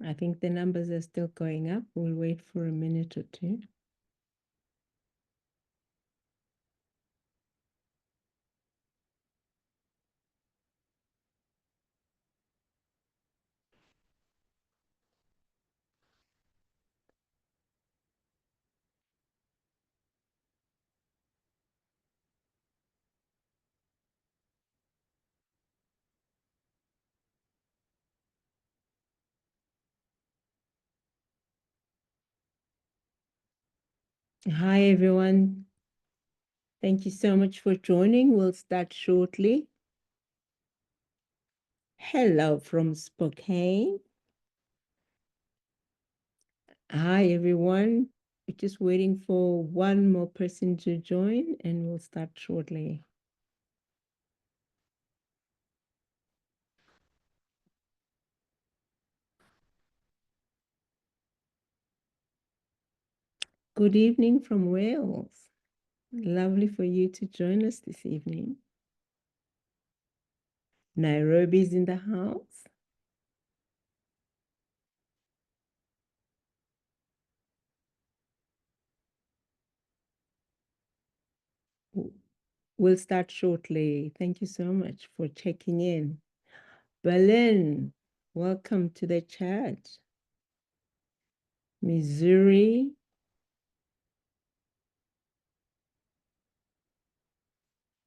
I think the numbers are still going up. We'll wait for a minute or two. Hi, everyone. Thank you so much for joining. We'll start shortly. Hello from Spokane. Hi, everyone. We're just waiting for one more person to join, and we'll start shortly. Good evening from Wales. Lovely for you to join us this evening. Nairobi's in the house. We'll start shortly. Thank you so much for checking in. Berlin, welcome to the chat. Missouri,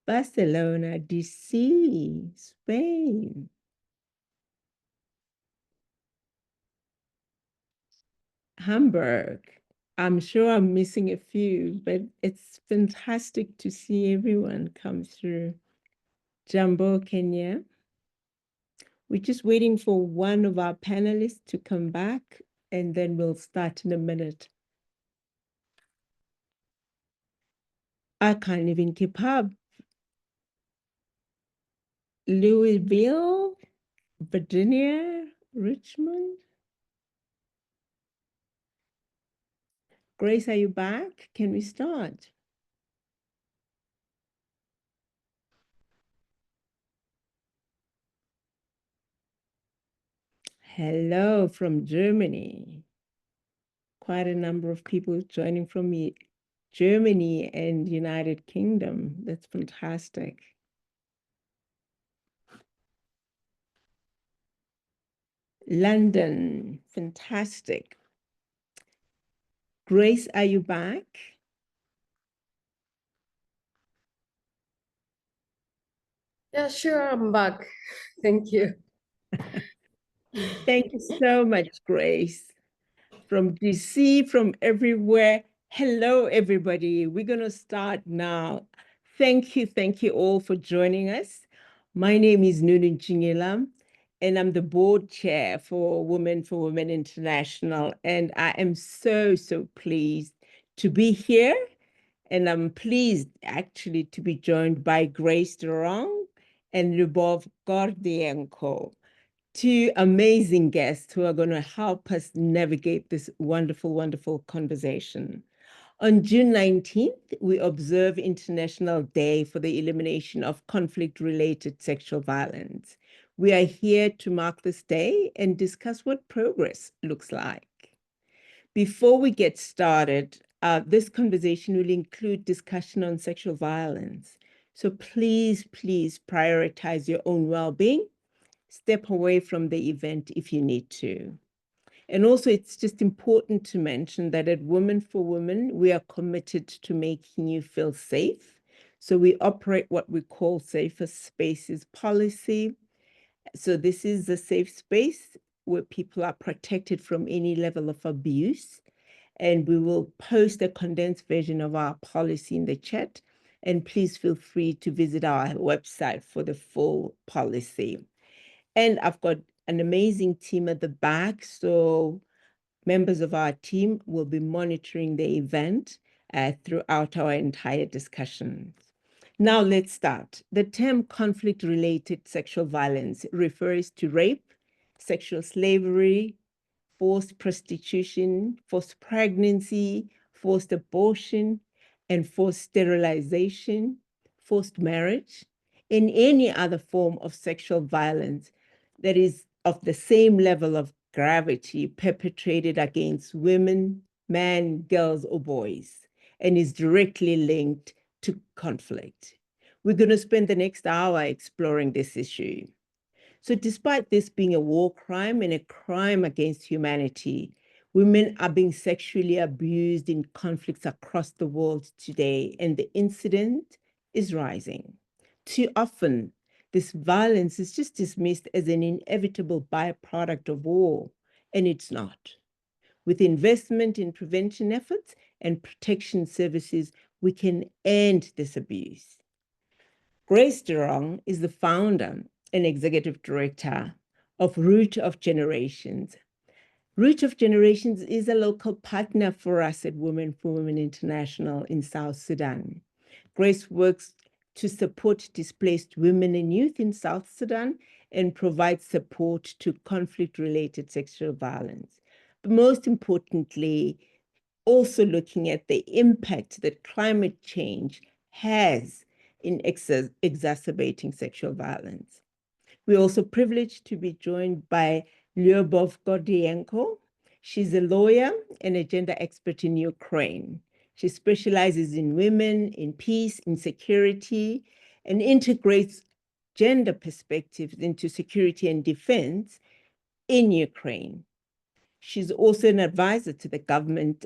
Barcelona, DC, Spain. Hamburg. I'm sure I'm missing a few, but it's fantastic to see everyone come through. Jambo, Kenya. We're just waiting for one of our panelists to come back, and then we'll start in a minute. I can't even keep up. Louisville, Virginia, Richmond. Grace, are you back? Can we start? Hello from Germany. Quite a number of people joining from Germany and United Kingdom. That's fantastic. London, fantastic. Grace, are you back? Yeah, sure, I'm back. Thank you. Thank you so much, Grace. From DC, from everywhere. Hello, everybody. We're going to start now. Thank you all for joining us. My name is Nunu Ntshingila, and I'm the board chair for Women for Women International. And I am so pleased to be here. And I'm pleased actually to be joined by Grace Dorong and Liubov Gordiienko, two amazing guests who are going to help us navigate this wonderful conversation. On June 19th, we observe International Day for the Elimination of Conflict-Related Sexual Violence. We are here to mark this day and discuss what progress looks like. Before we get started, this conversation will include discussion on sexual violence. So please prioritize your own well-being. Step away from the event if you need to. And also, it's just important to mention that at Women for Women, we are committed to making you feel safe. So we operate what we call safer spaces policy. So this is a safe space where people are protected from any level of abuse. And we will post a condensed version of our policy in the chat. And please feel free to visit our website for the full policy. And I've got an amazing team at the back. So members of our team will be monitoring the event throughout our entire discussions. Now let's start. The term conflict-related sexual violence refers to rape, sexual slavery, forced prostitution, forced pregnancy, forced abortion, and forced sterilization, forced marriage, and any other form of sexual violence that is of the same level of gravity perpetrated against women, men, girls, or boys, and is directly linked to conflict. We're going to spend the next hour exploring this issue. So despite this being a war crime and a crime against humanity, women are being sexually abused in conflicts across the world today, and the incident is rising. Too often, this violence is just dismissed as an inevitable byproduct of war, and it's not. With investment in prevention efforts and protection services, we can end this abuse. Grace Dorong is the founder and executive director of Root of Generations. Root of Generations is a local partner for us at Women for Women International in South Sudan. Grace works to support displaced women and youth in South Sudan and provides support to conflict-related sexual violence. But most importantly, also looking at the impact that climate change has in exacerbating sexual violence. We're also privileged to be joined by Liubov Gordiienko. She's a lawyer and a gender expert in Ukraine. She specializes in women, in peace, in security, and integrates gender perspectives into security and defense in Ukraine. She's also an advisor to the government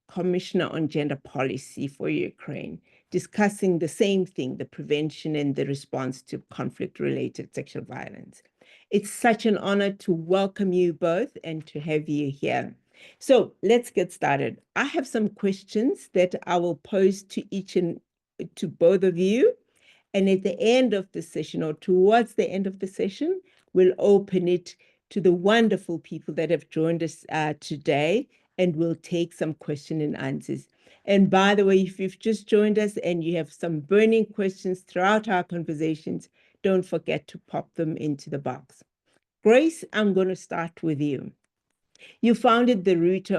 Commissioner on Gender Policy for Ukraine, discussing the same thing, the prevention and the response to conflict-related sexual violence. It's such an honor to welcome you both and to have you here. So let's get started. I have some questions that I will pose to both of you. And at the end of the session, or towards the end of the session, we'll open it to the wonderful people that have joined us today, and we'll take some question and answers. And by the way, if you've just joined us and you have some burning questions throughout our conversations, don't forget to pop them into the box. Grace, I'm going to start with you. You founded the Root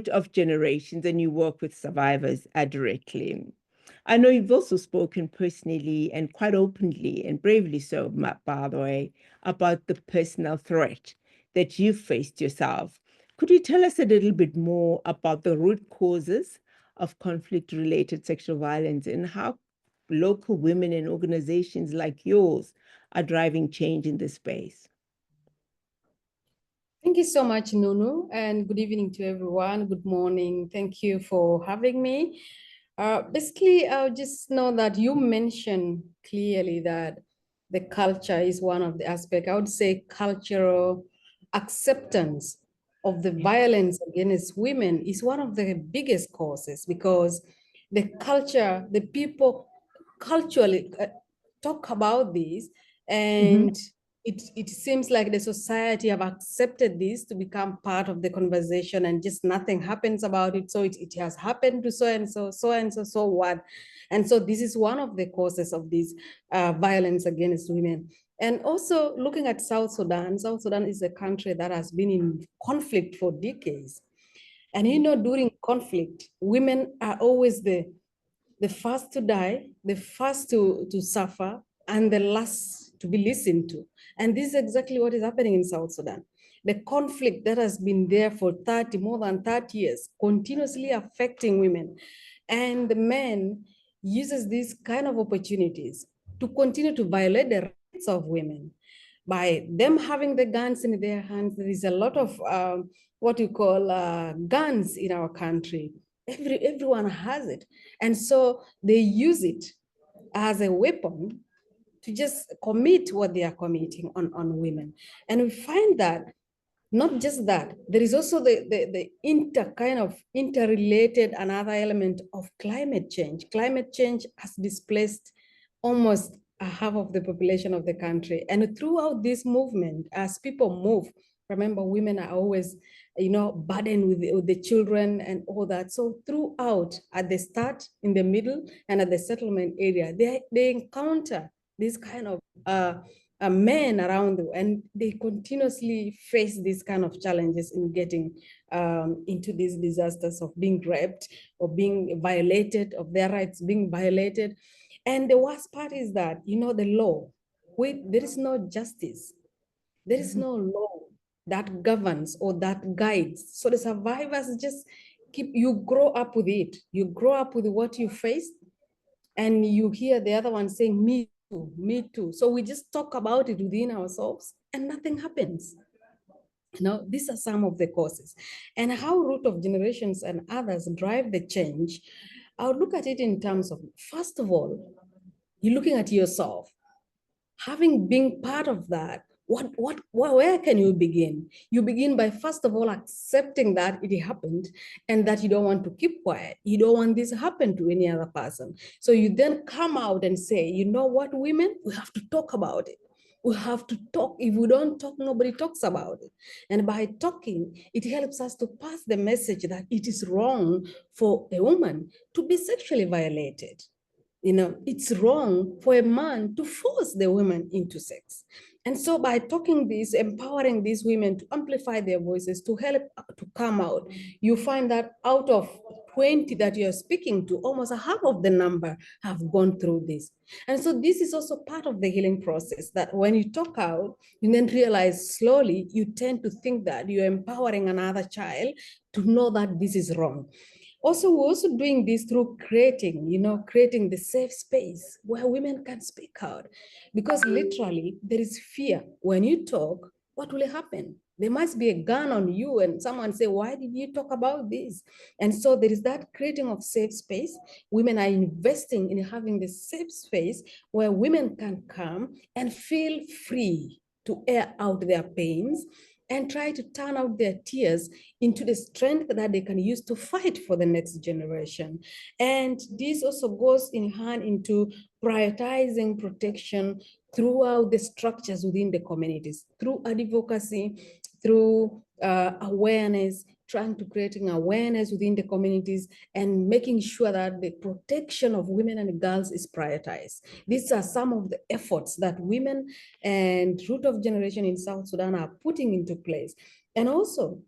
of Generations, and you work with survivors directly. I know you've also spoken personally and quite openly and bravely so, by the way, about the personal threat that you faced yourself. Could you tell us a little bit more about the root causes of conflict-related sexual violence and how local women and organizations like yours are driving change in this space? Thank you so much, Nunu, and good evening to everyone. Good morning. Thank you for having me. Basically, I'll just know that you mentioned clearly that the culture is one of the aspects. I would say cultural acceptance of the violence against women is one of the biggest causes, because the culture, the people culturally talk about this, and it seems like the society have accepted this to become part of the conversation, and just nothing happens about it. So it has happened to so and so, so what? And so this is one of the causes of this violence against women. And also looking at South Sudan is a country that has been in conflict for decades. And during conflict, women are always the first to die, the first to suffer, and the last to be listened to. And this is exactly what is happening in South Sudan. The conflict that has been there for more than 30 years, continuously affecting women. And the men uses these kind of opportunities to continue to violate the rights of women. By them having the guns in their hands, there is a lot of what you call guns in our country. Everyone has it. And so they use it as a weapon to just commit what they are committing on women. And we find that not just that, there is also the interrelated another element of climate change. Climate change has displaced almost a half of the population of the country. And throughout this movement, as people move, remember, women are always, burdened with the children and all that. So throughout, at the start, in the middle, and at the settlement area, they encounter this kind of men around them, and they continuously face these kind of challenges in getting into these disasters of being raped or being violated, of their rights being violated. And the worst part is that, the law, there is no justice. There is no law that governs or that guides. So the survivors just you grow up with it. You grow up with what you faced, and you hear the other one saying, me too, me too. So we just talk about it within ourselves and nothing happens. These are some of the causes. And how root of generations and others drive the change, I would look at it in terms of, first of all, you're looking at yourself. Having been part of that, where can you begin? You begin by, first of all, accepting that it happened and that you don't want to keep quiet. You don't want this to happen to any other person. So you then come out and say, you know what, women, we have to talk about it. We have to talk. If we don't talk, nobody talks about it. And by talking, it helps us to pass the message that it is wrong for a woman to be sexually violated. It's wrong for a man to force the women into sex. And so by talking this, empowering these women to amplify their voices, to help to come out, you find that out of 20 that you're speaking to, almost a half of the number have gone through this. And so this is also part of the healing process, that when you talk out, you then realize slowly, you tend to think that you're empowering another child to know that this is wrong. Also, we're also doing this through creating the safe space where women can speak out. Because literally, there is fear. When you talk, what will happen? There must be a gun on you and someone say, why did you talk about this? And so there is that creating of safe space. Women are investing in having the safe space where women can come and feel free to air out their pains and try to turn out their tears into the strength that they can use to fight for the next generation. And this also goes in hand into prioritizing protection throughout the structures within the communities, through advocacy, through awareness, trying to creating awareness within the communities and making sure that the protection of women and girls is prioritized. These are some of the efforts that women and root of generation in South Sudan are putting into place. And also,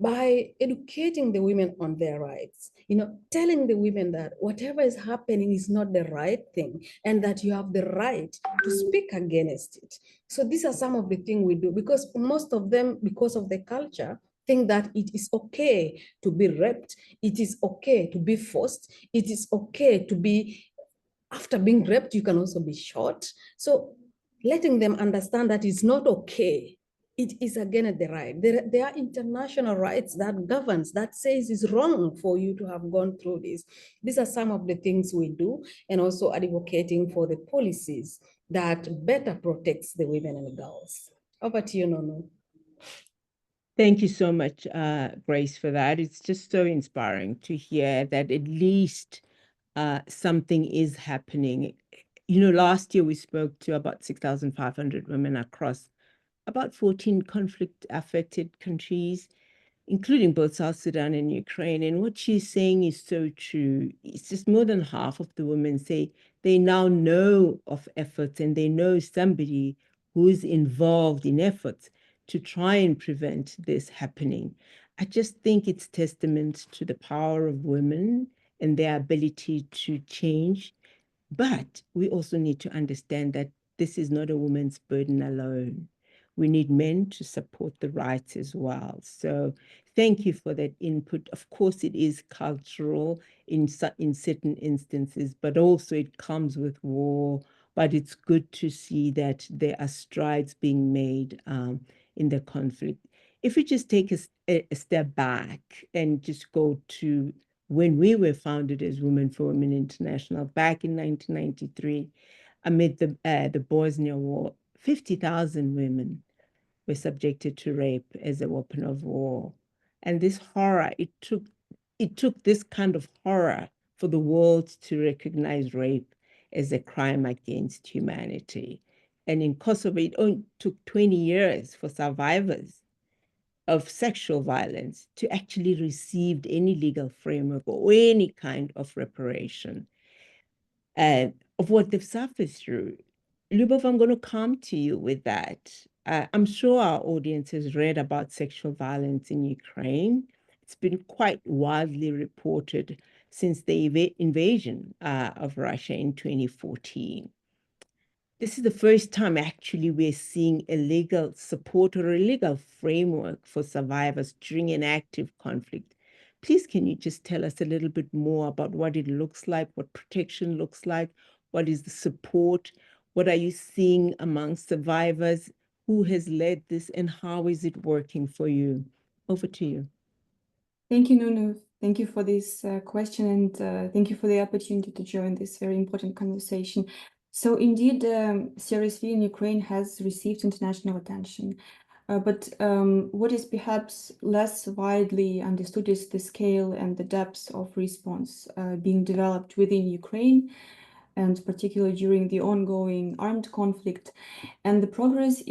by educating the women on their rights, telling the women that whatever is happening is not the right thing and that you have the right to speak against it. So these are some of the things we do, because most of them, because of the culture, think that it is okay to be raped, it is okay to be forced, it is okay to be, after being raped, you can also be shot. So letting them understand that it's not okay. It is against the right. There are international rights that governs, that says it's wrong for you to have gone through this. These are some of the things we do, and also advocating for the policies that better protects the women and the girls. Over to you, Nunu. Thank you so much, Grace, for that. It's just so inspiring to hear that at least something is happening. Last year we spoke to about 6,500 women across about 14 conflict-affected countries, including both South Sudan and Ukraine. And what she's saying is so true. It's just more than half of the women say they now know of efforts and they know somebody who's involved in efforts to try and prevent this happening. I just think it's testament to the power of women and their ability to change. But we also need to understand that this is not a woman's burden alone. We need men to support the rights as well. So thank you for that input. Of course, it is cultural in certain instances, but also it comes with war. But it's good to see that there are strides being made in the conflict. If we just take a step back and just go to when we were founded as Women for Women International back in 1993, amid the Bosnia War, 50,000 women were subjected to rape as a weapon of war. And this horror, it took this kind of horror for the world to recognize rape as a crime against humanity. And in Kosovo, it only took 20 years for survivors of sexual violence to actually receive any legal framework or any kind of reparation of what they've suffered through. Liubov, I'm going to come to you with that. I'm sure our audience has read about sexual violence in Ukraine. It's been quite widely reported since the invasion of Russia in 2014. This is the first time actually we're seeing a legal support or a legal framework for survivors during an active conflict. Please, can you just tell us a little bit more about what it looks like, what protection looks like, what is the support, what are you seeing among survivors, who has led this, and how is it working for you? Over to you. Thank you, Nunu. Thank you for this question, and thank you for the opportunity to join this very important conversation. So indeed, CRSV in Ukraine has received international attention. But what is perhaps less widely understood is the scale and the depth of response being developed within Ukraine, and particularly during the ongoing armed conflict. And the progress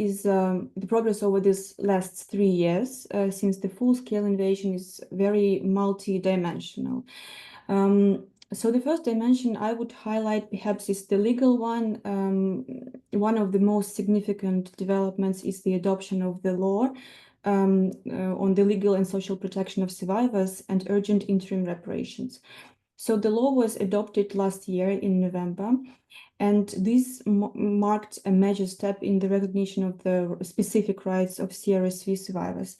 over these last 3 years, since the full-scale invasion is very multi-dimensional. So the first dimension I would highlight perhaps is the legal one. One of the most significant developments is the adoption of the law on the legal and social protection of survivors and urgent interim reparations. So the law was adopted last year in November, and this marked a major step in the recognition of the specific rights of CRSV survivors.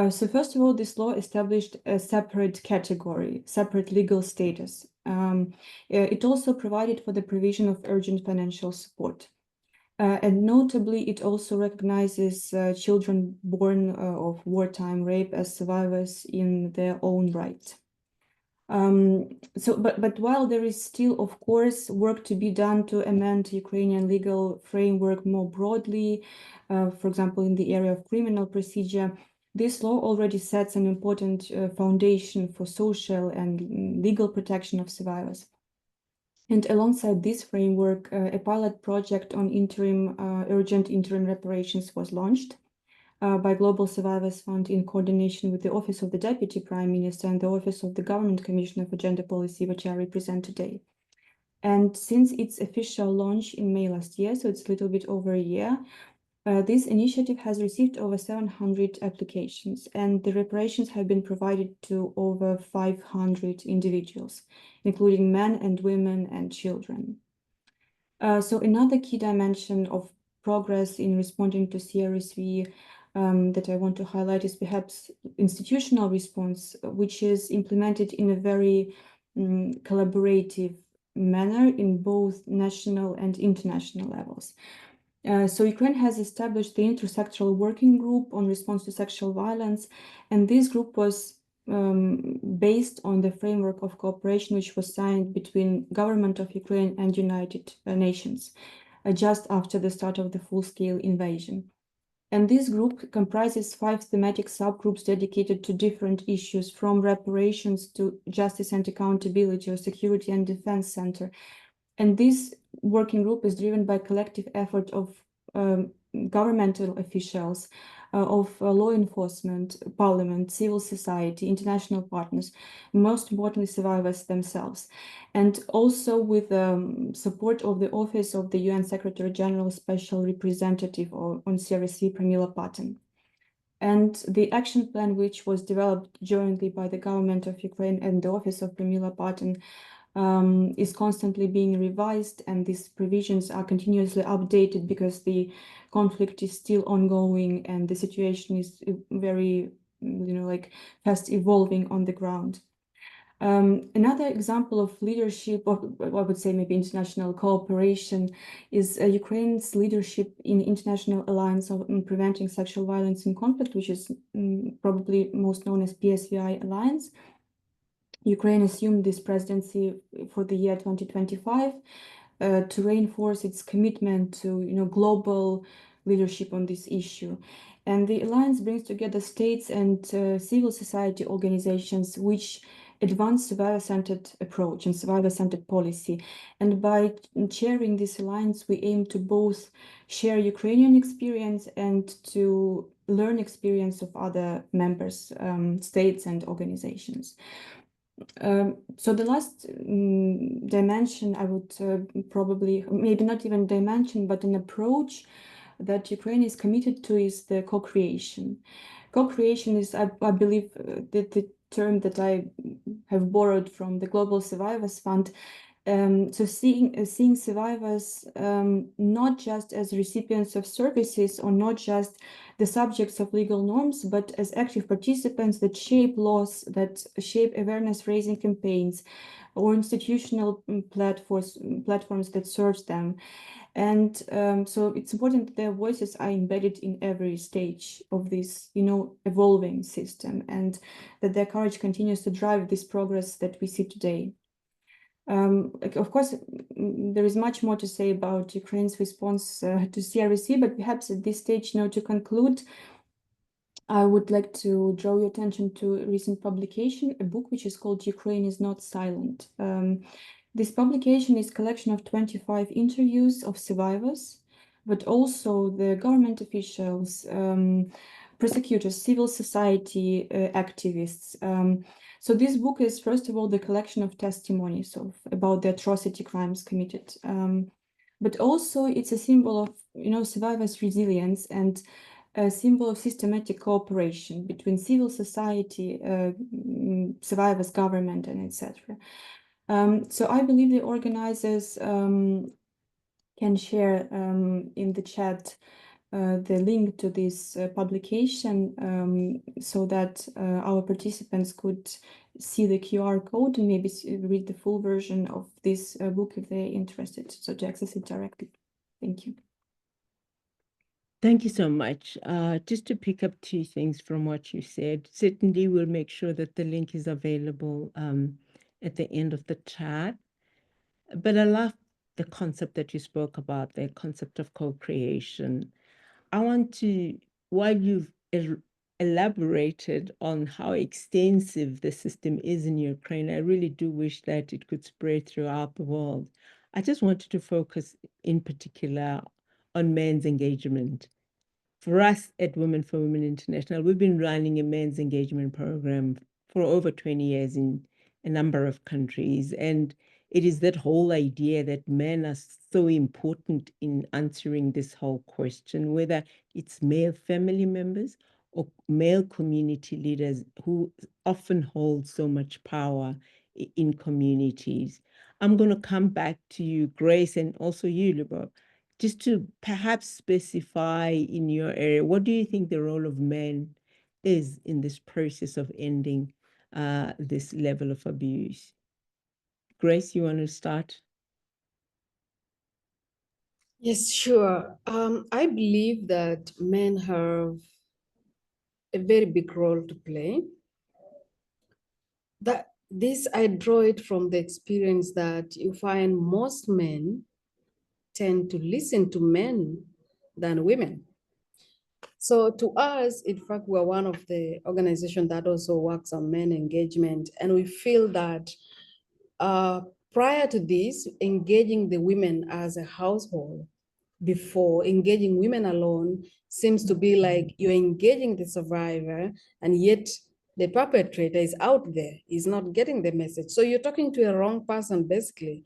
So first of all, this law established a separate category, separate legal status. It also provided for the provision of urgent financial support. And notably, it also recognizes children born of wartime rape as survivors in their own right. But while there is still, of course, work to be done to amend Ukrainian legal framework more broadly, for example, in the area of criminal procedure, this law already sets an important foundation for social and legal protection of survivors. And alongside this framework, a pilot project on urgent interim reparations was launched by Global Survivors Fund in coordination with the Office of the Deputy Prime Minister and the Office of the Government Commissioner for Gender Policy, which I represent today. And since its official launch in May last year, so it's a little bit over a year, this initiative has received over 700 applications, and the reparations have been provided to over 500 individuals, including men and women and children. So another key dimension of progress in responding to CRSV that I want to highlight is perhaps institutional response, which is implemented in a very collaborative manner in both national and international levels. So Ukraine has established the intersectoral working group on response to sexual violence, and this group was based on the framework of cooperation which was signed between government of Ukraine and United Nations just after the start of the full-scale invasion. And this group comprises 5 thematic subgroups dedicated to different issues, from reparations to justice and accountability or security and defense center. And this working group is driven by collective effort of governmental officials, of law enforcement, parliament, civil society, international partners, most importantly, survivors themselves, and also with support of the Office of the UN Secretary General Special Representative on CRSV, Pramila Patten. And the action plan, which was developed jointly by the government of Ukraine and the Office of Pramila Patten, is constantly being revised, and these provisions are continuously updated because the conflict is still ongoing and the situation is very, fast evolving on the ground. Another example of leadership, or I would say maybe international cooperation, is Ukraine's leadership in International Alliance on Preventing Sexual Violence in Conflict, which is probably most known as PSVI Alliance. Ukraine assumed this presidency for the year 2025 to reinforce its commitment to global leadership on this issue. And the alliance brings together states and civil society organizations which advance survivor-centered approach and survivor-centered policy. And by chairing this alliance, we aim to both share Ukrainian experience and to learn experience of other members, states and organizations. So the last dimension I would probably, maybe not even dimension, but an approach that Ukraine is committed to is the co-creation. Co-creation is, I believe, the term that I have borrowed from the Global Survivors Fund. So seeing survivors not just as recipients of services or not just the subjects of legal norms, but as active participants that shape laws, that shape awareness-raising campaigns, or institutional platforms that serves them. And so it's important that their voices are embedded in every stage of this, evolving system, and that their courage continues to drive this progress that we see today. Of course, there is much more to say about Ukraine's response to CRC, but perhaps at this stage, to conclude, I would like to draw your attention to a recent publication, a book which is called Ukraine is Not Silent. This publication is a collection of 25 interviews of survivors, but also the government officials, prosecutors, civil society activists. So this book is, first of all, the collection of testimonies about the atrocity crimes committed. But also it's a symbol of, survivors' resilience and a symbol of systematic cooperation between civil society, survivors, government, and etc. So I believe the organizers can share in the chat the link to this publication so that our participants could see the QR code and maybe read the full version of this book if they're interested, so to access it directly. Thank you. Thank you so much. Just to pick up 2 things from what you said, certainly we'll make sure that the link is available at the end of the chat. But I love the concept that you spoke about, the concept of co-creation. I want to, while you've elaborated on how extensive the system is in Ukraine, I really do wish that it could spread throughout the world. I just wanted to focus in particular on men's engagement. For us at Women for Women International, we've been running a men's engagement program for over 20 years in a number of countries. And it is that whole idea that men are so important in answering this whole question, whether it's male family members or male community leaders who often hold so much power in communities. I'm going to come back to you, Grace, and also you, Liubov, just to perhaps specify in your area, what do you think the role of men is in this process of ending this level of abuse? Grace, you want to start? Yes, sure. I believe that men have a very big role to play. I draw it from the experience that you find most men tend to listen to men than women. So to us, in fact, we're one of the organizations that also works on men engagement. And we feel that prior to this, engaging the women as a household before engaging women alone seems to be like you're engaging the survivor, and yet the perpetrator is out there, is not getting the message. So you're talking to a wrong person, basically.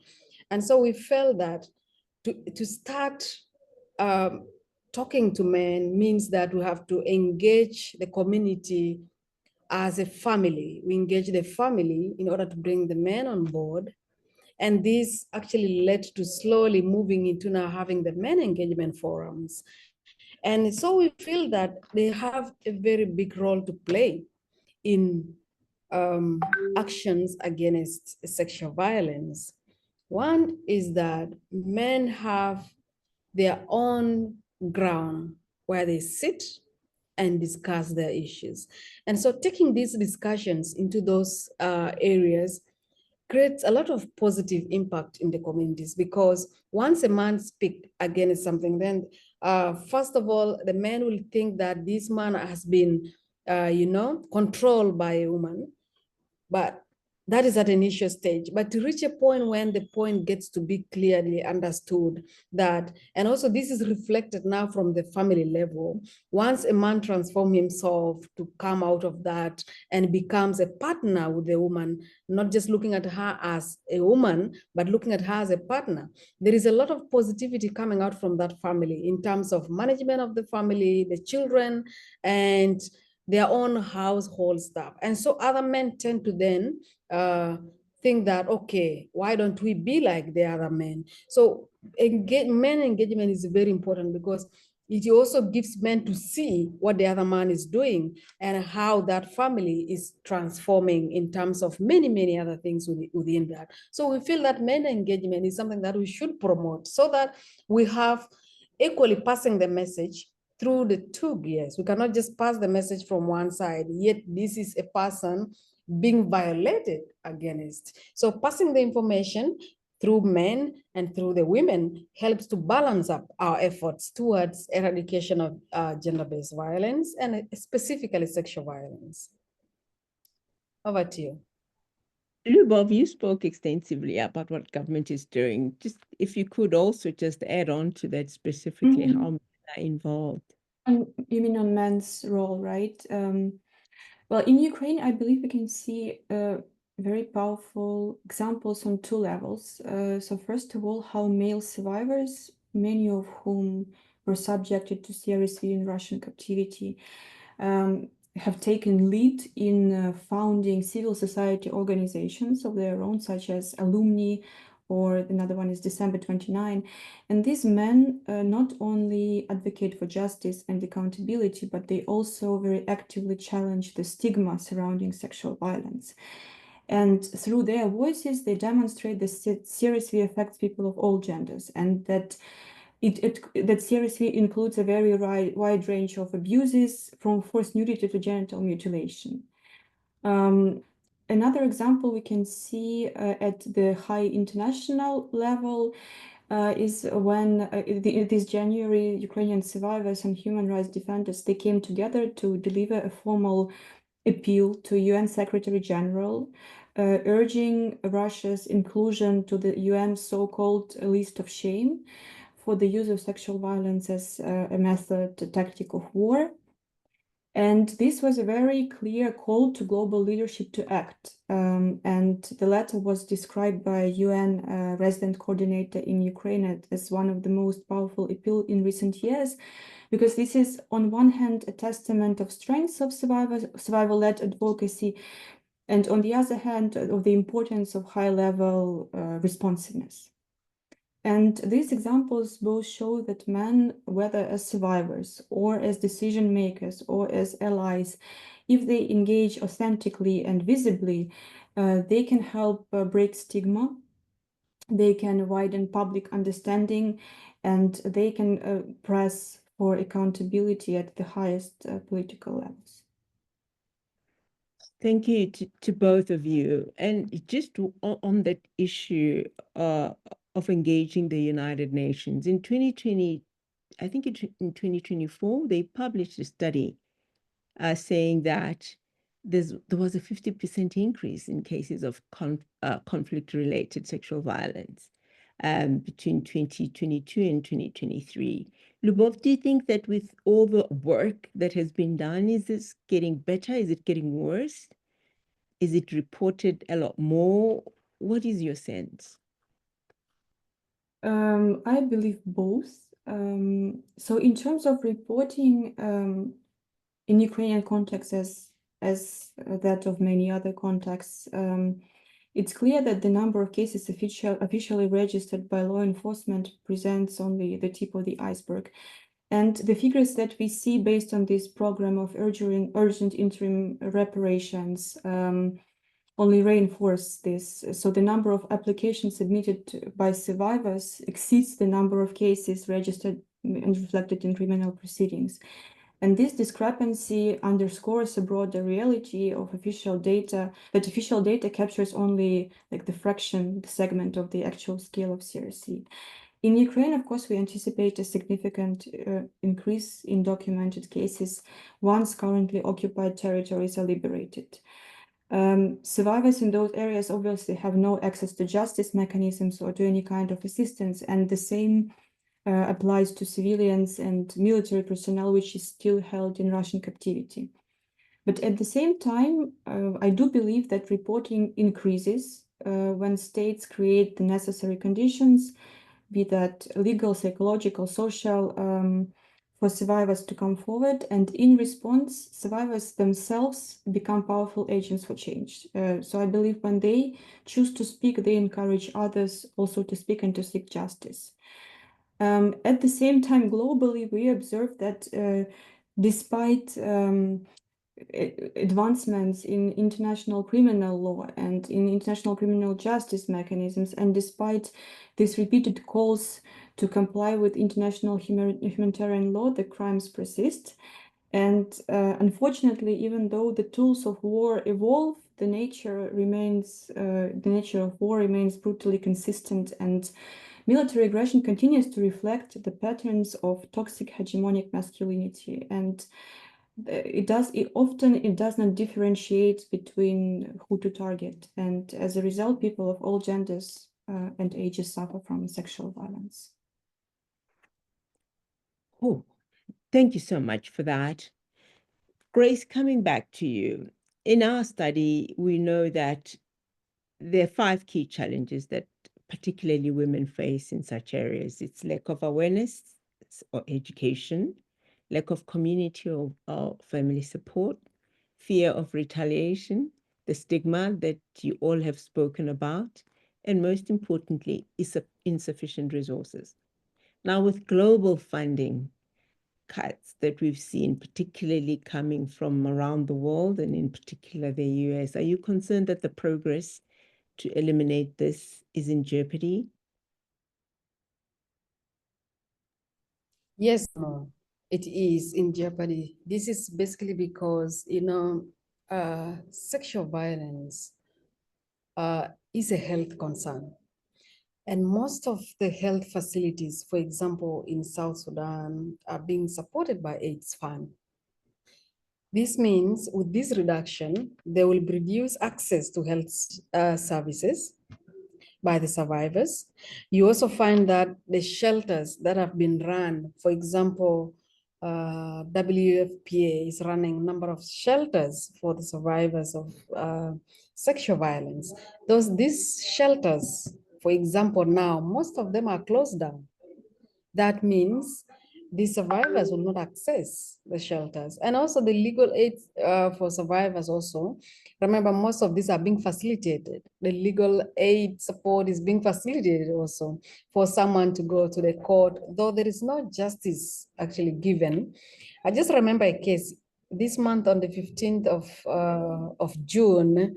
And so we felt that to start talking to men means that we have to engage the community as a family. We engage the family in order to bring the men on board. And this actually led to slowly moving into now having the men engagement forums. And so we feel that they have a very big role to play in actions against sexual violence. One is that men have their own ground where they sit and discuss their issues. And so taking these discussions into those areas creates a lot of positive impact in the communities, because once a man speaks against something, then first of all, the man will think that this man has been, controlled by a woman. But that is at an initial stage. But to reach a point when the point gets to be clearly understood that, and also this is reflected now from the family level, once a man transforms himself to come out of that and becomes a partner with the woman, not just looking at her as a woman, but looking at her as a partner, there is a lot of positivity coming out from that family in terms of management of the family, the children, and their own household stuff. And so other men tend to then think that, okay, why don't we be like the other men? So men engagement is very important because it also gives men to see what the other man is doing and how that family is transforming in terms of many, many other things within that. So we feel that men engagement is something that we should promote so that we have equally passing the message through the two gears. We cannot just pass the message from one side, yet this is a person being violated against. So passing the information through men and through the women helps to balance up our efforts towards eradication of gender-based violence and specifically sexual violence. Over to you. Liubov, you spoke extensively about what government is doing. Just if you could also just add on to that specifically, how men are involved. You mean on men's role, right? Well, in Ukraine, I believe we can see very powerful examples on two levels. So first of all, how male survivors, many of whom were subjected to CRSV in Russian captivity, have taken lead in founding civil society organizations of their own, such as Alumni, or another one is December 29. And these men not only advocate for justice and accountability, but they also very actively challenge the stigma surrounding sexual violence. And through their voices, they demonstrate that seriously affects people of all genders, and that that seriously includes a very wide range of abuses, from forced nudity to genital mutilation. Another example we can see at the high international level is when this January, Ukrainian survivors and human rights defenders, they came together to deliver a formal appeal to UN Secretary General, urging Russia's inclusion to the UN so-called list of shame for the use of sexual violence as a method, a tactic of war. And this was a very clear call to global leadership to act. And the letter was described by UN resident coordinator in Ukraine as one of the most powerful appeals in recent years, because this is, on one hand, a testament of strength of survival-led advocacy, and on the other hand, of the importance of high-level responsiveness. And these examples both show that men, whether as survivors or as decision makers or as allies, if they engage authentically and visibly, they can help break stigma, they can widen public understanding, and they can press for accountability at the highest political levels. Thank you to both of you. And just on that issue of engaging the United Nations, in 2020, I think in 2024, they published a study saying that there was a 50% increase in cases of conflict-related sexual violence between 2022 and 2023. Liubov, do you think that with all the work that has been done, is this getting better? Is it getting worse? Is it reported a lot more? What is your sense? I believe both. So in terms of reporting in Ukrainian context as that of many other contexts, it's clear that the number of cases officially registered by law enforcement presents only the tip of the iceberg. And the figures that we see based on this program of urgent interim reparations only reinforce this. So the number of applications submitted by survivors exceeds the number of cases registered and reflected in criminal proceedings. And this discrepancy underscores a broader reality of official data, that official data captures only like the segment of the actual scale of CRC. In Ukraine, of course, we anticipate a significant increase in documented cases once currently occupied territories are liberated. Survivors in those areas obviously have no access to justice mechanisms or to any kind of assistance, and the same applies to civilians and military personnel, which is still held in Russian captivity. But at the same time, I do believe that reporting increases when states create the necessary conditions, be that legal, psychological, social, for survivors to come forward, and in response, survivors themselves become powerful agents for change. So I believe when they choose to speak, they encourage others also to speak and to seek justice. At the same time, globally, we observe that despite advancements in international criminal law and in international criminal justice mechanisms, and despite these repeated calls to comply with international humanitarian law, the crimes persist. And unfortunately, even though the tools of war evolve, the nature of war remains brutally consistent, and military aggression continues to reflect the patterns of toxic hegemonic masculinity. And it does not differentiate between who to target, and as a result, people of all genders and ages suffer from sexual violence. Oh, thank you so much for that. Grace, coming back to you. In our study, we know that there are 5 key challenges that particularly women face in such areas. It's lack of awareness or education, lack of community or family support, fear of retaliation, the stigma that you all have spoken about, and most importantly, is insufficient resources. Now, with global funding cuts that we've seen, particularly coming from around the world and in particular the US, are you concerned that the progress to eliminate this is in jeopardy? Yes, no, it is in jeopardy. This is basically because, sexual violence is a health concern. And most of the health facilities, for example, in South Sudan, are being supported by AIDS Fund. This means with this reduction, they will reduce access to health services by the survivors. You also find that the shelters that have been run, for example, WFPA is running a number of shelters for the survivors of sexual violence. These shelters, for example, now, most of them are closed down. That means the survivors will not access the shelters. And also the legal aid for survivors also. Remember, most of these are being facilitated. The legal aid support is being facilitated also for someone to go to the court, though there is no justice actually given. I just remember a case this month on the 15th of June.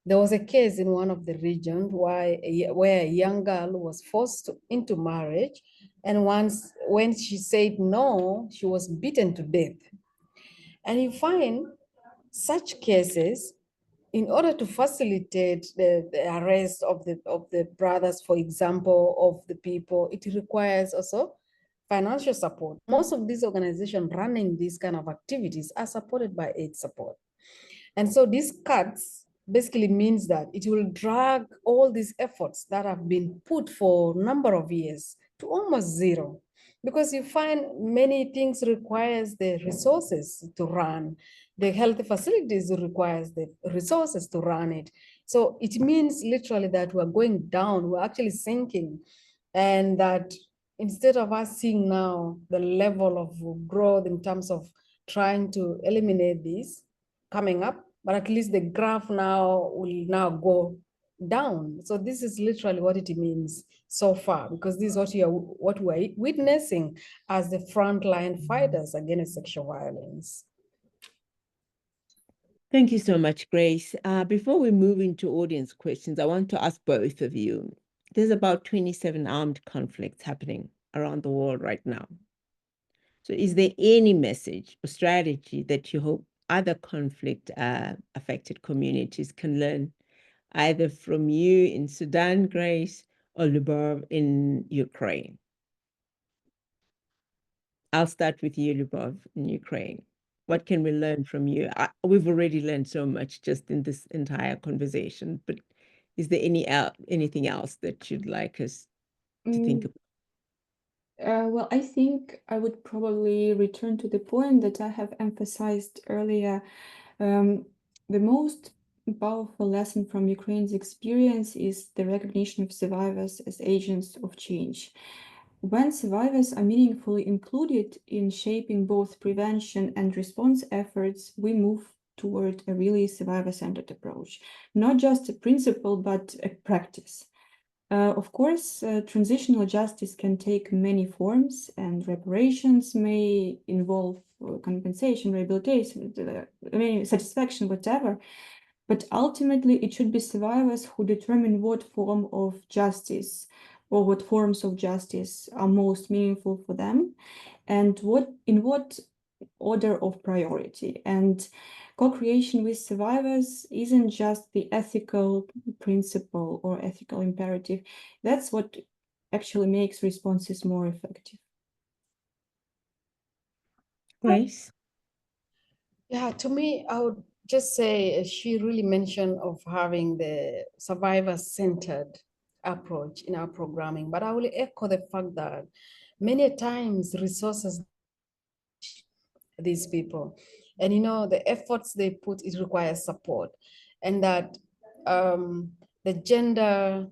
There was a case in one of the regions where a young girl was forced into marriage, and when she said no, she was beaten to death. And you find such cases, in order to facilitate the arrest of the brothers, for example, of the people, it requires also financial support. Most of these organizations running these kind of activities are supported by aid support. And so these cuts basically means that it will drag all these efforts that have been put for a number of years to almost zero, because you find many things requires the resources to run. The health facilities requires the resources to run it. So it means literally that we're going down, we're actually sinking, and that instead of us seeing now the level of growth in terms of trying to eliminate this coming up, but at least the graph now will now go down. So this is literally what it means so far, because this is what we're witnessing as the frontline fighters against sexual violence. Thank you so much, Grace. Before we move into audience questions, I want to ask both of you. There's about 27 armed conflicts happening around the world right now. So is there any message or strategy that you hope other conflict affected communities can learn, either from you in Sudan, Grace, or Liubov in Ukraine? I'll start with you, Liubov, in Ukraine. What can we learn from you? We've already learned so much just in this entire conversation, but is there anything else that you'd like us to think about? Well, I think I would probably return to the point that I have emphasized earlier. The most powerful lesson from Ukraine's experience is the recognition of survivors as agents of change. When survivors are meaningfully included in shaping both prevention and response efforts, we move toward a really survivor-centered approach, not just a principle, but a practice. Of course, transitional justice can take many forms, and reparations may involve compensation, rehabilitation, satisfaction, whatever. But ultimately, it should be survivors who determine what form of justice or what forms of justice are most meaningful for them, and in what order of priority. And co-creation with survivors isn't just the ethical principle or ethical imperative. That's what actually makes responses more effective. Grace? Yeah, to me, I would just say she really mentioned of having the survivor-centered approach in our programming, but I will echo the fact that many times resources these people, and the efforts they put, it requires support, and that the gender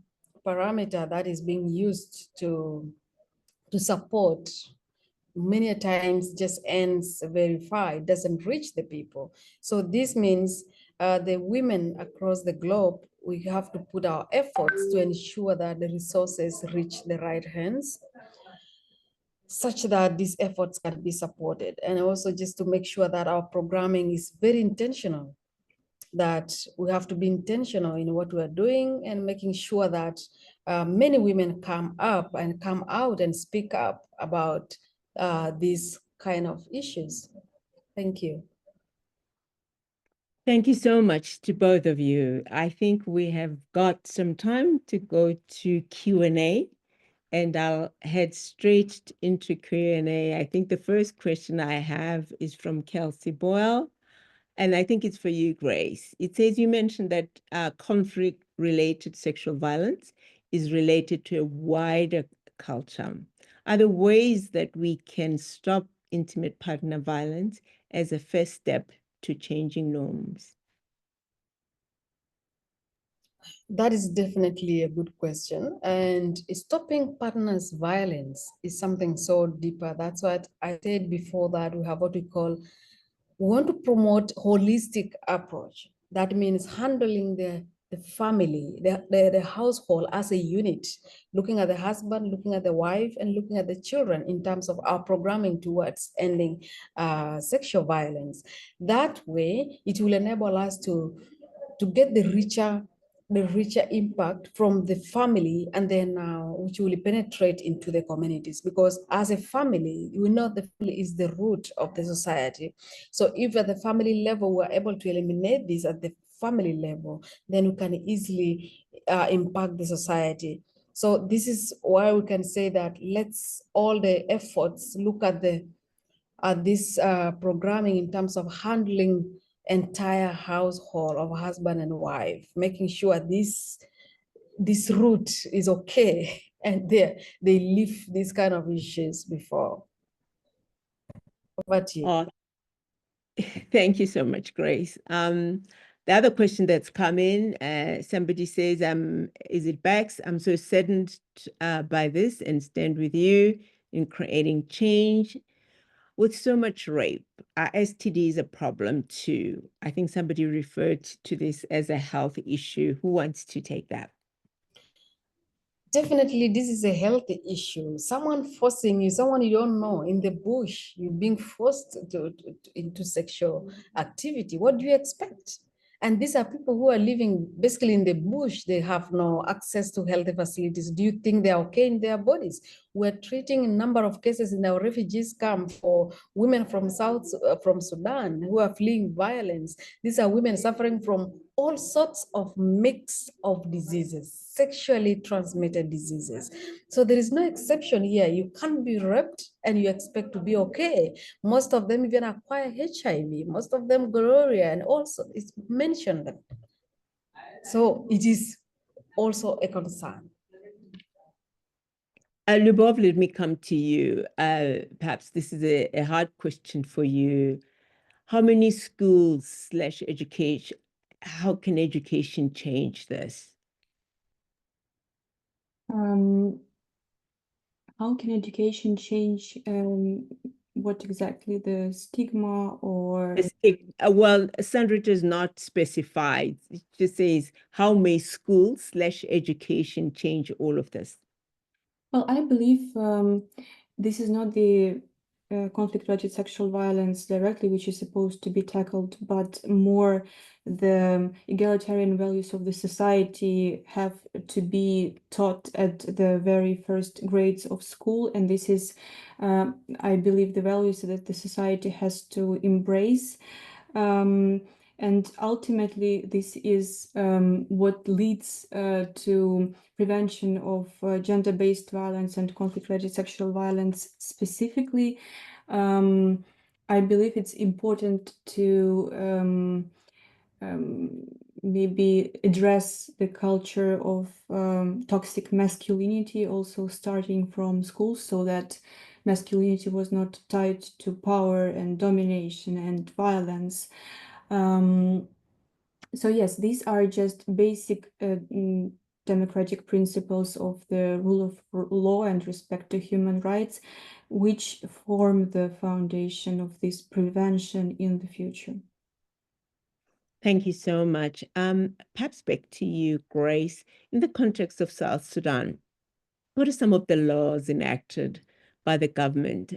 parameter that is being used to support many times just ends verified, doesn't reach the people. So this means the women across the globe, we have to put our efforts to ensure that the resources reach the right hands, such that these efforts can be supported. And also just to make sure that our programming is very intentional, that we have to be intentional in what we're doing and making sure that many women come up and come out and speak up about these kind of issues. Thank you. Thank you so much to both of you. I think we have got some time to go to Q&A, and I'll head straight into Q&A. I think the first question I have is from Kelsey Boyle, and I think it's for you, Grace. It says you mentioned that conflict-related sexual violence is related to a wider culture. Are there ways that we can stop intimate partner violence as a first step to changing norms? That is definitely a good question. And stopping partners' violence is something so deeper. That's what I said before, that we have what we want to promote holistic approach. That means handling the family, the household as a unit, looking at the husband, looking at the wife, and looking at the children in terms of our programming towards ending sexual violence. That way, it will enable us to get the richer impact from the family, and then which will penetrate into the communities, because as a family, we know the family is the root of the society. So if at the family level we're able to eliminate this at the family level, then we can easily impact the society. So this is why we can say that let's all the efforts look at this programming in terms of handling entire household of husband and wife, making sure this root is okay and they live these kind of issues before. Over to you. Thank you so much, Grace. The other question that's come in, somebody says, is it Bax? I'm so saddened by this and stand with you in creating change. With so much rape, STD is a problem too. I think somebody referred to this as a health issue. Who wants to take that? Definitely, this is a healthy issue. Someone forcing you, someone you don't know, in the bush, you're being forced into sexual activity. What do you expect? And these are people who are living basically in the bush. They have no access to healthy facilities. Do you think they're okay in their bodies? We're treating a number of cases in our refugees camp for women from from Sudan who are fleeing violence. These are women suffering from all sorts of mix of diseases, sexually transmitted diseases. So there is no exception here. You can't be raped and you expect to be okay. Most of them even acquire HIV, most of them gonorrhea, and also it's mentioned. So it is also a concern. Liubov, let me come to you. Perhaps this is a hard question for you. How many schools / education, how can education change this? How can education change what exactly the stigma or Well, Sandra does not specify. It just says, how may school/education change all of this? Well, I believe this is not the conflict-related sexual violence directly, which is supposed to be tackled, but more the egalitarian values of the society have to be taught at the very first grades of school. And this is, I believe, the values that the society has to embrace. And ultimately, this is what leads to prevention of gender-based violence and conflict-related sexual violence specifically. I believe it's important to maybe address the culture of toxic masculinity, also starting from schools, so that masculinity was not tied to power and domination and violence. So yes, these are just basic democratic principles of the rule of law and respect to human rights, which form the foundation of this prevention in the future. Thank you so much. Perhaps back to you, Grace. In the context of South Sudan, what are some of the laws enacted by the government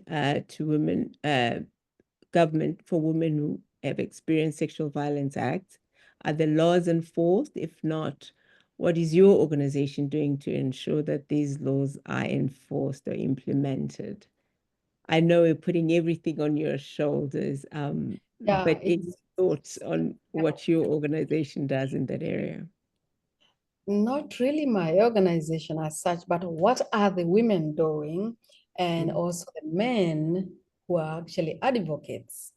government for women who have experienced sexual violence acts? Are the laws enforced? If not, what is your organization doing to ensure that these laws are enforced or implemented? I know we're putting everything on your shoulders, but any thoughts on what your organization does in that area? Not really my organization as such, but what are the women doing, and also the men who are actually advocates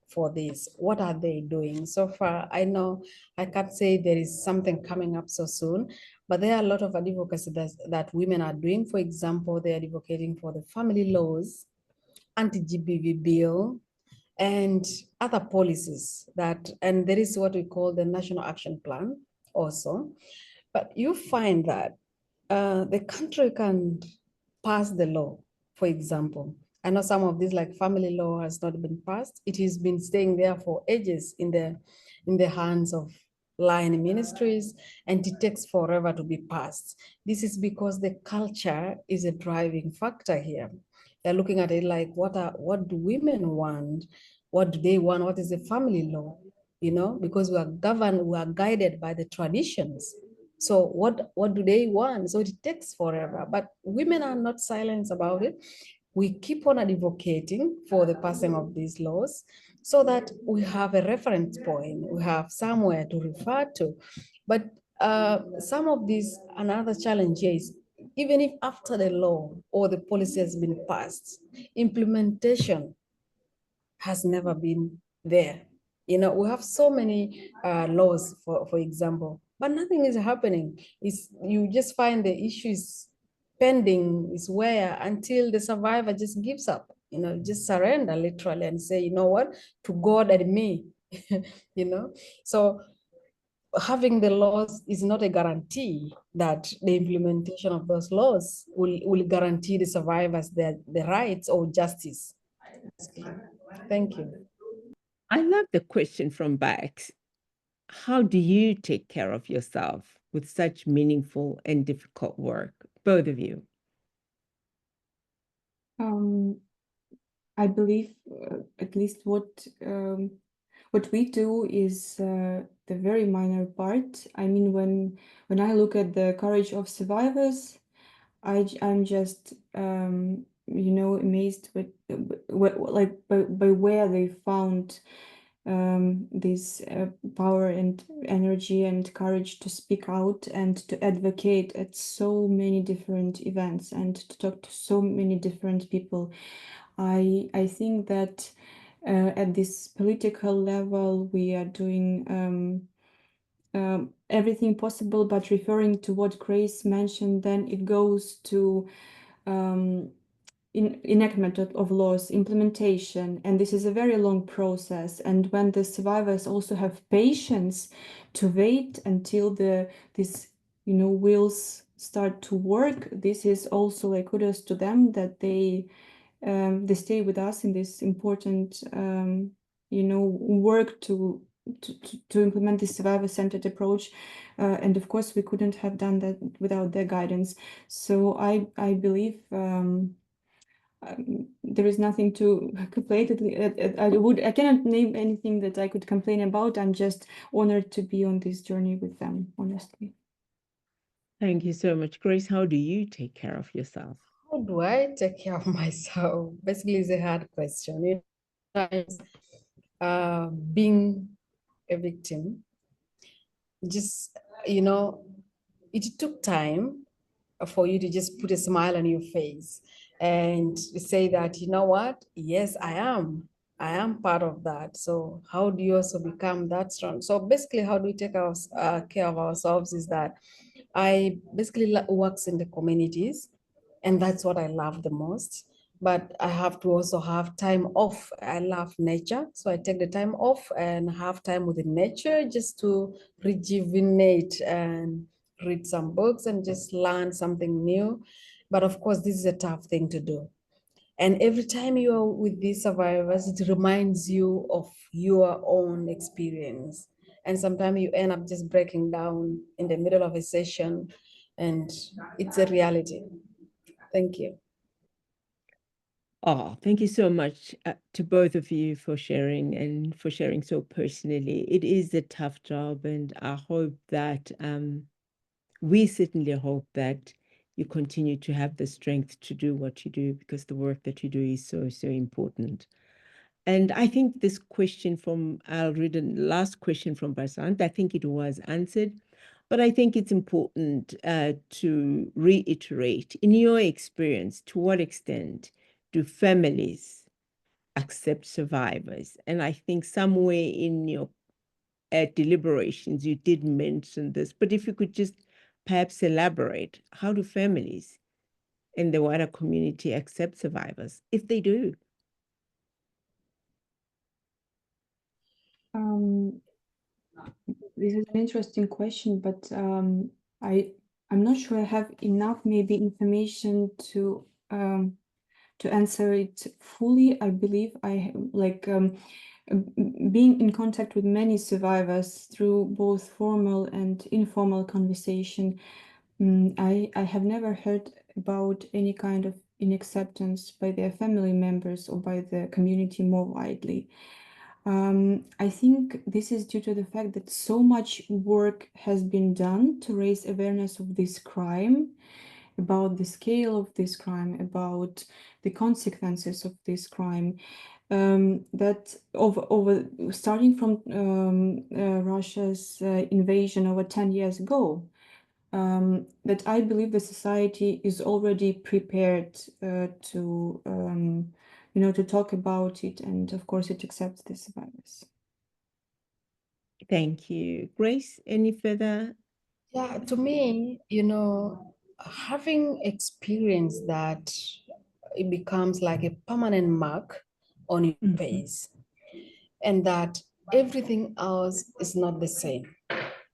for this? What are they doing? So far, I know I can't say there is something coming up so soon, but there are a lot of advocacy that women are doing. For example, they're advocating for the family laws, anti-GBV bill, and other policies and there is what we call the National Action Plan also. But you find that the country can pass the law, for example. I know some of these, like family law, has not been passed. It has been staying there for ages in the hands of line ministries, and it takes forever to be passed. This is because the culture is a driving factor here. They're looking at it like, what do women want? What do they want? What is the family law? You know, because we are governed, we are guided by the traditions. So what do they want? So it takes forever, but women are not silent about it. We keep on advocating for the passing of these laws so that we have a reference point, we have somewhere to refer to. But some of these, another challenge here is, even if after the law or the policy has been passed, implementation has never been there. You know, we have so many laws, for example, but nothing is happening. You just find the issues pending is where until the survivor just gives up, you know, just surrender literally and say, you know what, to God and me, you know. So having the laws is not a guarantee that the implementation of those laws will guarantee the survivors the rights or justice. Thank you. I love the question from Bax. How do you take care of yourself with such meaningful and difficult work, both of you? I believe at least what we do is the very minor part. I mean, when I look at the courage of survivors, I'm just you know, amazed with like by where they found this power and energy and courage to speak out and to advocate at so many different events and to talk to so many different people. I think that at this political level we are doing everything possible, but referring to what Grace mentioned, then it goes to enactment of laws, implementation, and this is a very long process. And when the survivors also have patience to wait until this, you know, wheels start to work, this is also like kudos to them that they stay with us in this important work to implement this survivor-centered approach, and of course we couldn't have done that without their guidance. So I believe there is nothing to complain. I cannot name anything that I could complain about. I'm just honored to be on this journey with them, honestly. Thank you so much. Grace, how do you take care of yourself? How do I take care of myself? Basically, it's a hard question. You know, being a victim, just, it took time for you to just put a smile on your face and say that, you know what, yes, I am part of that. So how do you also become that strong? So basically, how do we take care of ourselves is that I basically works in the communities, and that's what I love the most. But I have to also have time off. I love nature, so I take the time off and have time with the nature just to rejuvenate and read some books and just learn something new. But of course, this is a tough thing to do. And every time you are with these survivors, it reminds you of your own experience. And sometimes you end up just breaking down in the middle of a session, and it's a reality. Thank you. Oh, thank you so much to both of you for sharing and for sharing so personally. It is a tough job, and I hope that we certainly hope that you continue to have the strength to do what you do, because the work that you do is so, so important. And I think this question I'll read the last question from Basant. I think it was answered, but I think it's important to reiterate, in your experience, to what extent do families accept survivors? And I think somewhere in your deliberations, you did mention this, but if you could just perhaps elaborate, how do families in the wider community accept survivors, if they do? This is an interesting question, but I'm not sure I have enough maybe information to answer it fully. I believe I like being in contact with many survivors through both formal and informal conversation. I have never heard about any kind of inacceptance by their family members or by the community more widely. I think this is due to the fact that so much work has been done to raise awareness of this crime, about the scale of this crime, about the consequences of this crime, that over starting from Russia's invasion over 10 years ago, that I believe the society is already prepared to to talk about it, and of course it accepts the survivors. Thank you. Grace, any further? Yeah, to me, having experienced that, it becomes like a permanent mark on your face, and that everything else is not the same.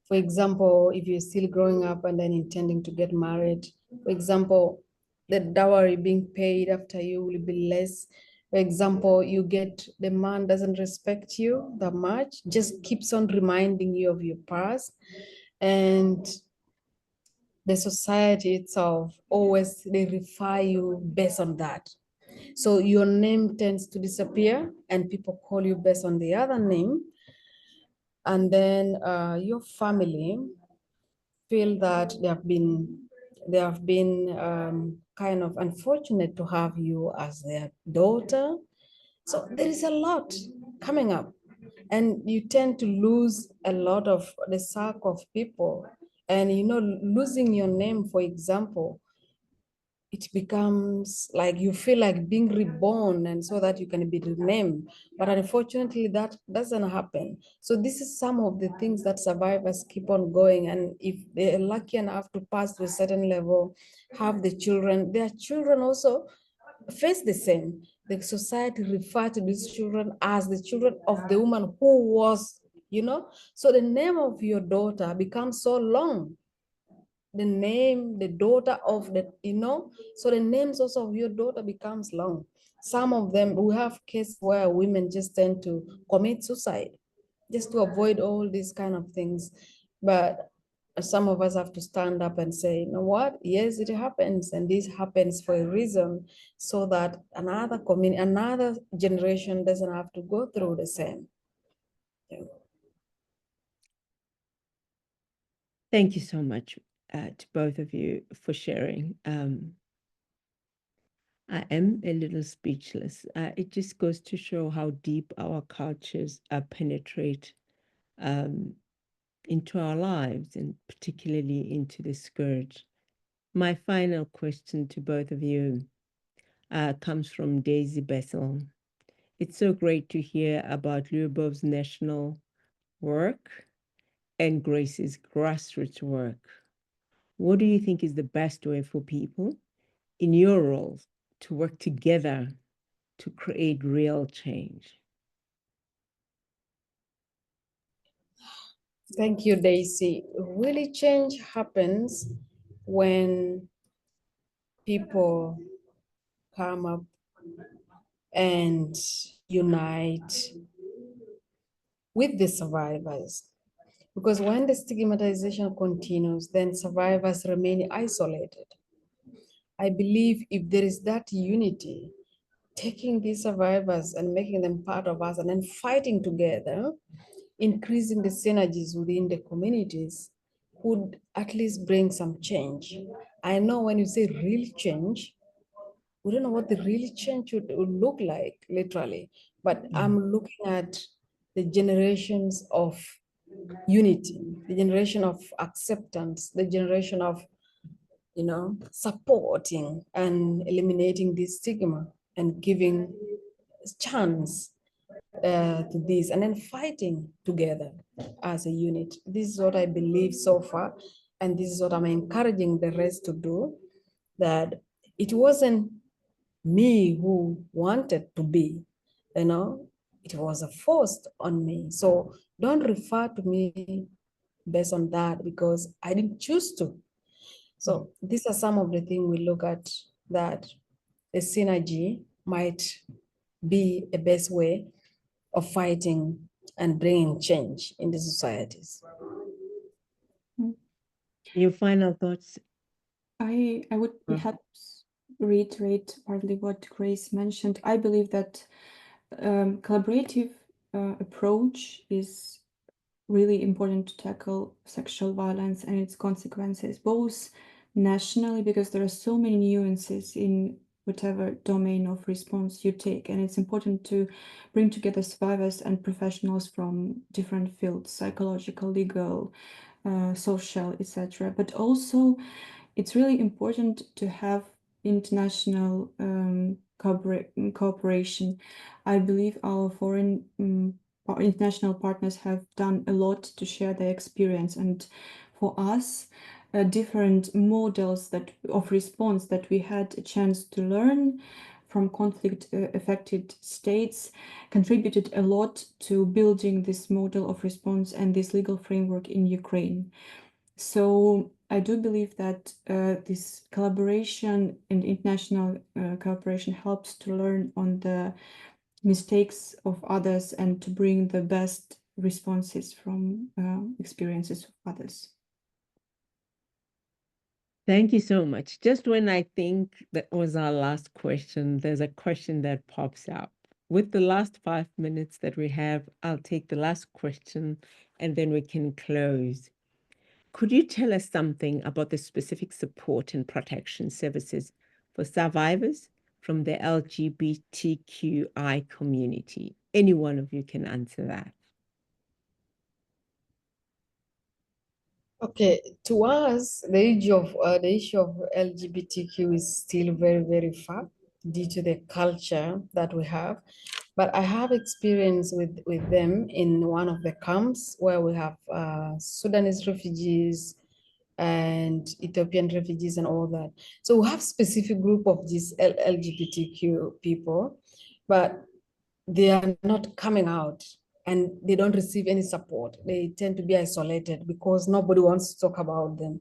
For example, if you're still growing up and then intending to get married, for example, the dowry being paid after you will be less. For example, the man doesn't respect you that much, just keeps on reminding you of your past. And the society itself, always they refer you based on that. So your name tends to disappear and people call you based on the other name. And then your family feel that they have been kind of unfortunate to have you as their daughter. So there is a lot coming up, and you tend to lose a lot of the circle of people. And losing your name, for example, it becomes like you feel like being reborn, and so that you can be renamed. But unfortunately, that doesn't happen. So this is some of the things that survivors keep on going. And if they're lucky enough to pass to a certain level, have the children, their children also face the same. The society refer to these children as the children of the woman who was, so the name of your daughter becomes so long. the name, the daughter of the, so the names also of your daughter becomes long. Some of them, we have cases where women just tend to commit suicide just to avoid all these kind of things. But some of us have to stand up and say, you know what? Yes, it happens, and this happens for a reason, so that another community, another generation doesn't have to go through the same. Yeah. Thank you so much to both of you for sharing. I am a little speechless. It just goes to show how deep our cultures penetrate into our lives, and particularly into the scourge. My final question to both of you comes from Daisy Bessel. It's so great to hear about Liubov's national work and Grace's grassroots work. What do you think is the best way for people in your roles to work together to create real change? Thank you, Daisy. Really, change happens when people come up and unite with the survivors. Because when the stigmatization continues, then survivors remain isolated. I believe if there is that unity, taking these survivors and making them part of us and then fighting together, increasing the synergies within the communities, would at least bring some change. I know when you say real change, we don't know what the real change would look like, literally, but I'm looking at the generations of unity, the generation of acceptance, the generation of, supporting and eliminating this stigma and giving chance to this, and then fighting together as a unit. This is what I believe so far, and this is what I'm encouraging the rest to do, that it wasn't me who wanted to be, it was forced on me. So don't refer to me based on that, because I didn't choose to. So these are some of the things we look at, that the synergy might be the best way of fighting and bringing change in the societies. Your final thoughts? I would perhaps reiterate partly what Grace mentioned. I believe that collaborative approach is really important to tackle sexual violence and its consequences, both nationally, because there are so many nuances in whatever domain of response you take, and it's important to bring together survivors and professionals from different fields, psychological, legal, social, etc. But also it's really important to have international cooperation. I believe our foreign our international partners have done a lot to share their experience, and for us, different models of response that we had a chance to learn from conflict affected states contributed a lot to building this model of response and this legal framework in Ukraine. So I do believe that this collaboration and international cooperation helps to learn on the mistakes of others and to bring the best responses from experiences of others. Thank you so much. Just when I think that was our last question, there's a question that pops up. With the last 5 minutes that we have, I'll take the last question and then we can close. Could you tell us something about the specific support and protection services for survivors from the LGBTQI community? Any one of you can answer that. Okay, to us, the issue of LGBTQ is still very, very far due to the culture that we have. But I have experience with them in one of the camps where we have Sudanese refugees and Ethiopian refugees and all that. So we have specific group of these LGBTQ people, but they are not coming out and they don't receive any support. They tend to be isolated because nobody wants to talk about them.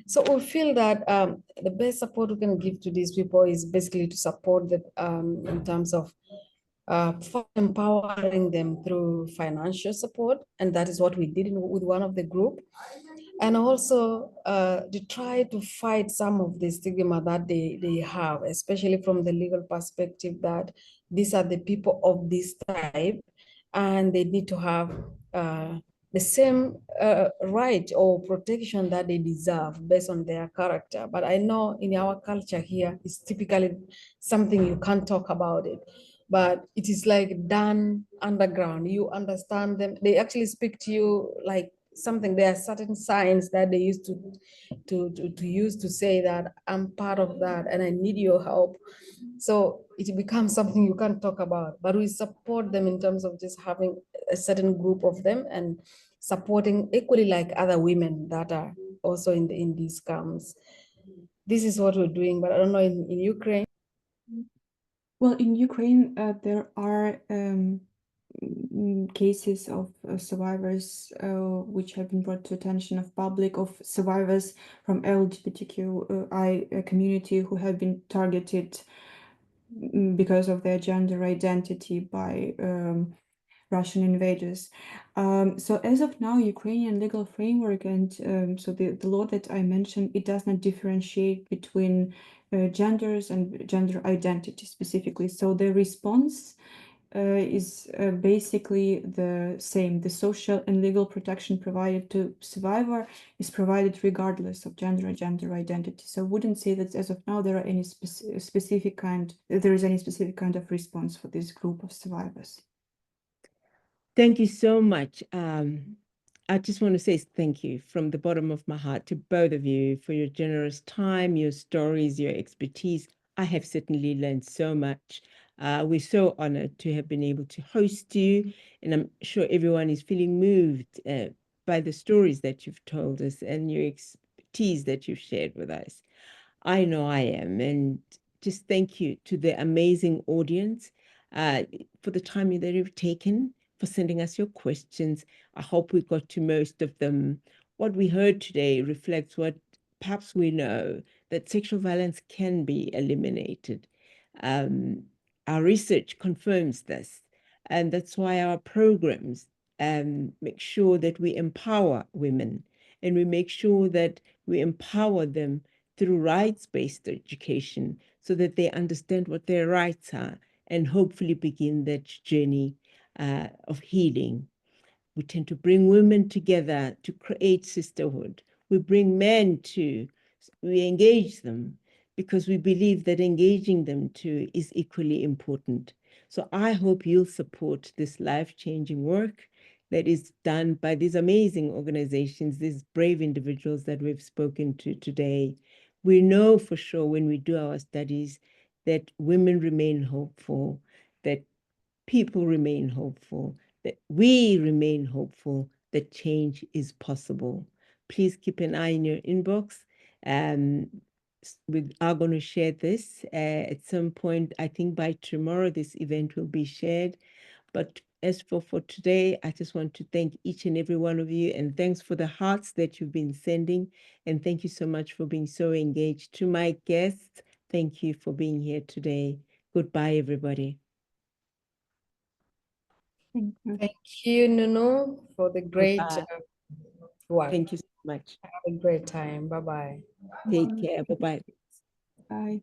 So we feel that the best support we can give to these people is basically to support them in terms of empowering them through financial support. And that is what we did with one of the group. And also to try to fight some of the stigma that they have, especially from the legal perspective, that these are the people of this type and they need to have the same right or protection that they deserve based on their character. But I know in our culture here, it's typically something you can't talk about it, but it is like done underground. You understand them. They actually speak to you like something. There are certain signs that they used to use to say that I'm part of that and I need your help. So it becomes something you can't talk about, but we support them in terms of just having a certain group of them and supporting equally like other women that are also in these camps. This is what we're doing, but I don't know in Ukraine. Well, in Ukraine, there are cases of survivors which have been brought to attention of public, of survivors from LGBTQI community who have been targeted because of their gender identity by Russian invaders. So as of now, Ukrainian legal framework and so the law that I mentioned, it does not differentiate between genders and gender identity specifically. So the response is basically the same. The social and legal protection provided to survivor is provided regardless of gender or gender identity. So I wouldn't say that as of now there is any specific kind of response for this group of survivors. Thank you so much. I just want to say thank you from the bottom of my heart to both of you for your generous time, your stories, your expertise. I have certainly learned so much. We're so honored to have been able to host you, and I'm sure everyone is feeling moved by the stories that you've told us and your expertise that you've shared with us. I know I am, and just thank you to the amazing audience for the time that you've taken, for sending us your questions. I hope we got to most of them. What we heard today reflects what perhaps we know, that sexual violence can be eliminated. Our research confirms this, and that's why our programs make sure that we empower women, and we make sure that we empower them through rights-based education so that they understand what their rights are and hopefully begin that journey of healing. We tend to bring women together to create sisterhood. We bring men too. We engage them because we believe that engaging them too is equally important. So I hope you'll support this life-changing work that is done by these amazing organizations, these brave individuals that we've spoken to today. We know for sure when we do our studies that women remain hopeful, that people remain hopeful, that we remain hopeful that change is possible. Please keep an eye in your inbox. We are going to share this at some point. I think by tomorrow, this event will be shared. But as for today, I just want to thank each and every one of you, and thanks for the hearts that you've been sending. And thank you so much for being so engaged. To my guests, thank you for being here today. Goodbye, everybody. Thank you, Nunu, for the great work. Thank you so much. Have a great time. Bye-bye. Take care. Bye-bye. Bye.